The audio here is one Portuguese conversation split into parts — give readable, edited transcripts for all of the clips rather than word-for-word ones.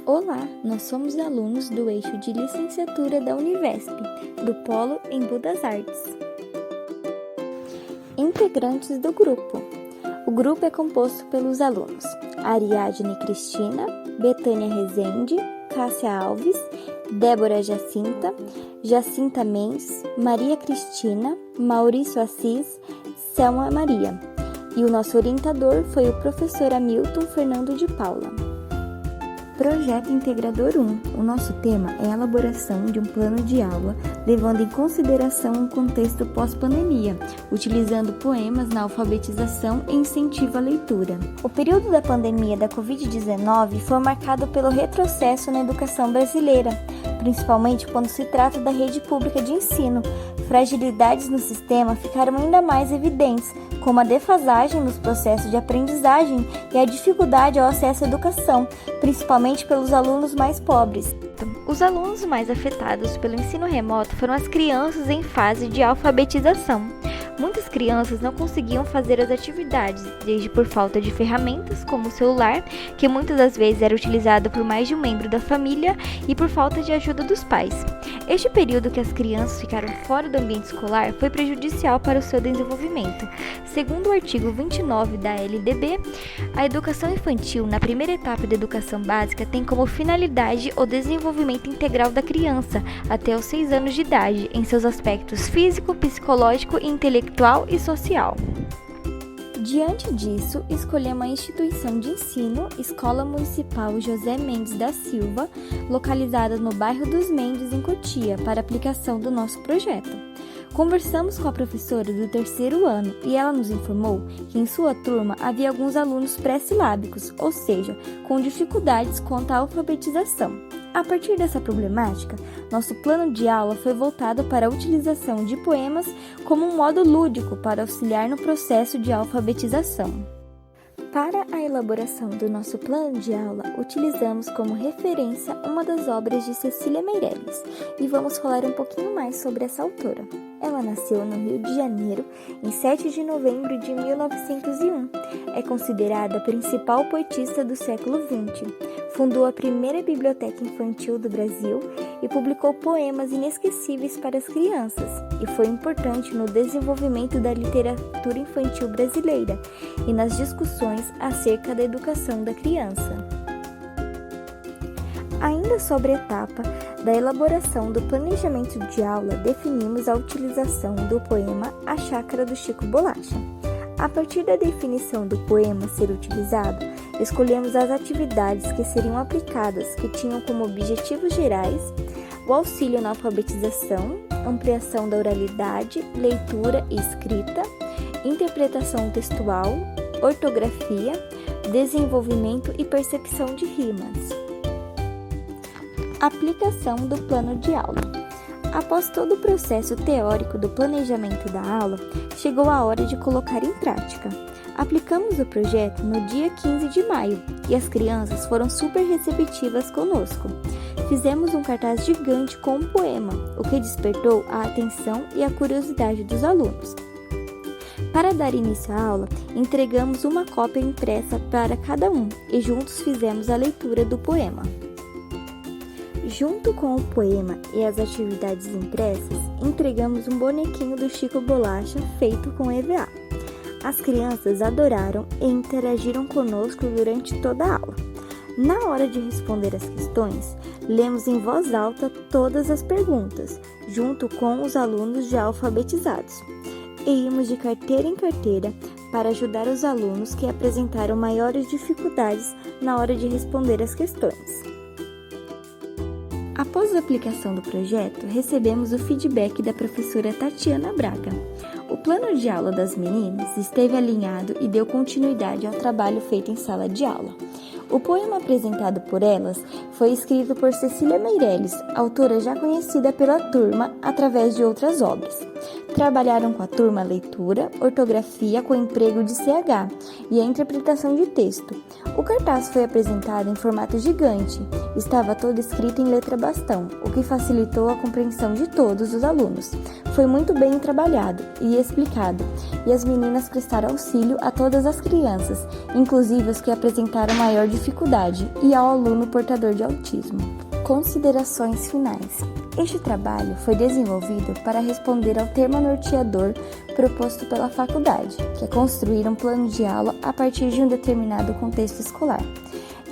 Olá, nós somos alunos do eixo de licenciatura da Univesp, do Polo Embu das Artes. Integrantes do grupo. O grupo é composto pelos alunos Ariadne Cristina, Betânia Rezende, Cássia Alves, Débora Jacinta, Jacinta Mendes, Maria Cristina, Maurício Assis, Selma Maria. E o nosso orientador foi o professor Hamilton Fernando de Paula. Projeto Integrador 1. O nosso tema é a elaboração de um plano de aula, levando em consideração um contexto pós-pandemia, utilizando poemas na alfabetização e incentivo à leitura. O período da pandemia da Covid-19 foi marcado pelo retrocesso na educação brasileira, principalmente quando se trata da rede pública de ensino. Fragilidades no sistema ficaram ainda mais evidentes, como a defasagem nos processos de aprendizagem e a dificuldade ao acesso à educação, principalmente pelos alunos mais pobres. Os alunos mais afetados pelo ensino remoto foram as crianças em fase de alfabetização. Muitas crianças não conseguiam fazer as atividades, desde por falta de ferramentas, como o celular, que muitas das vezes era utilizado por mais de um membro da família, e por falta de ajuda dos pais. Este período que as crianças ficaram fora do ambiente escolar foi prejudicial para o seu desenvolvimento. Segundo o artigo 29 da LDB, a educação infantil, na primeira etapa da educação básica, tem como finalidade o desenvolvimento integral da criança, até os 6 anos de idade, em seus aspectos físico, psicológico, intelectual e social. Diante disso, escolhemos a instituição de ensino Escola Municipal José Mendes da Silva, localizada no bairro dos Mendes, em Cotia, para aplicação do nosso projeto. Conversamos com a professora do 3º ano e ela nos informou que em sua turma havia alguns alunos pré-silábicos, ou seja, com dificuldades quanto à alfabetização. A partir dessa problemática, nosso plano de aula foi voltado para a utilização de poemas como um modo lúdico para auxiliar no processo de alfabetização. Para a elaboração do nosso plano de aula, utilizamos como referência uma das obras de Cecília Meirelles e vamos falar um pouquinho mais sobre essa autora. Ela nasceu no Rio de Janeiro em 7 de novembro de 1901. É considerada a principal poetista do século XX. Fundou a primeira biblioteca infantil do Brasil e publicou poemas inesquecíveis para as crianças, e foi importante no desenvolvimento da literatura infantil brasileira e nas discussões acerca da educação da criança. Ainda sobre a etapa da elaboração do planejamento de aula, definimos a utilização do poema A Chácara do Chico Bolacha. A partir da definição do poema ser utilizado, escolhemos as atividades que seriam aplicadas, que tinham como objetivos gerais o auxílio na alfabetização, ampliação da oralidade, leitura e escrita, interpretação textual, ortografia, desenvolvimento e percepção de rimas. Aplicação do plano de aula. Após todo o processo teórico do planejamento da aula, chegou a hora de colocar em prática. Aplicamos o projeto no dia 15 de maio e as crianças foram super receptivas conosco. Fizemos um cartaz gigante com um poema, o que despertou a atenção e a curiosidade dos alunos. Para dar início à aula, entregamos uma cópia impressa para cada um e juntos fizemos a leitura do poema. Junto com o poema e as atividades impressas, entregamos um bonequinho do Chico Bolacha feito com EVA. As crianças adoraram e interagiram conosco durante toda a aula. Na hora de responder as questões, lemos em voz alta todas as perguntas, junto com os alunos já alfabetizados. E íamos de carteira em carteira para ajudar os alunos que apresentaram maiores dificuldades na hora de responder as questões. Após a aplicação do projeto, recebemos o feedback da professora Tatiana Braga. O plano de aula das meninas esteve alinhado e deu continuidade ao trabalho feito em sala de aula. O poema apresentado por elas foi escrito por Cecília Meirelles, autora já conhecida pela turma através de outras obras. Trabalharam com a turma a leitura, ortografia com emprego de CH e a interpretação de texto. O cartaz foi apresentado em formato gigante, estava todo escrito em letra bastão, o que facilitou a compreensão de todos os alunos. Foi muito bem trabalhado e explicado, e as meninas prestaram auxílio a todas as crianças, inclusive os que apresentaram maior dificuldade dificuldade e ao aluno portador de autismo. Considerações finais. Este trabalho foi desenvolvido para responder ao tema norteador proposto pela faculdade, que é construir um plano de aula a partir de um determinado contexto escolar.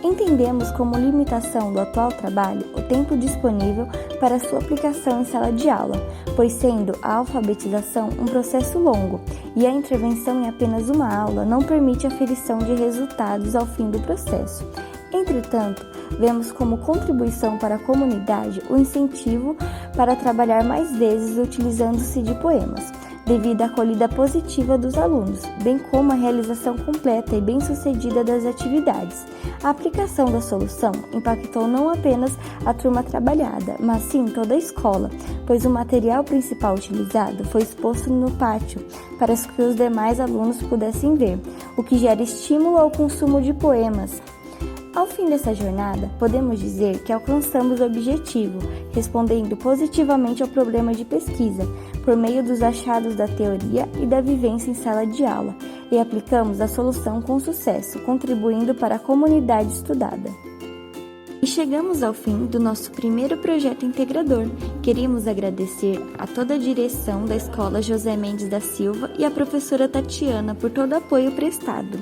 Entendemos como limitação do atual trabalho o tempo disponível para sua aplicação em sala de aula, pois sendo a alfabetização um processo longo e a intervenção em apenas uma aula não permite aferição de resultados ao fim do processo. Entretanto, vemos como contribuição para a comunidade o incentivo para trabalhar mais vezes utilizando-se de poemas, devido à acolhida positiva dos alunos, bem como a realização completa e bem-sucedida das atividades. A aplicação da solução impactou não apenas a turma trabalhada, mas sim toda a escola, pois o material principal utilizado foi exposto no pátio para que os demais alunos pudessem ver, o que gera estímulo ao consumo de poemas. Ao fim dessa jornada, podemos dizer que alcançamos o objetivo, respondendo positivamente ao problema de pesquisa, por meio dos achados da teoria e da vivência em sala de aula, e aplicamos a solução com sucesso, contribuindo para a comunidade estudada. E chegamos ao fim do nosso primeiro projeto integrador. Queríamos agradecer a toda a direção da Escola José Mendes da Silva e a professora Tatiana por todo o apoio prestado.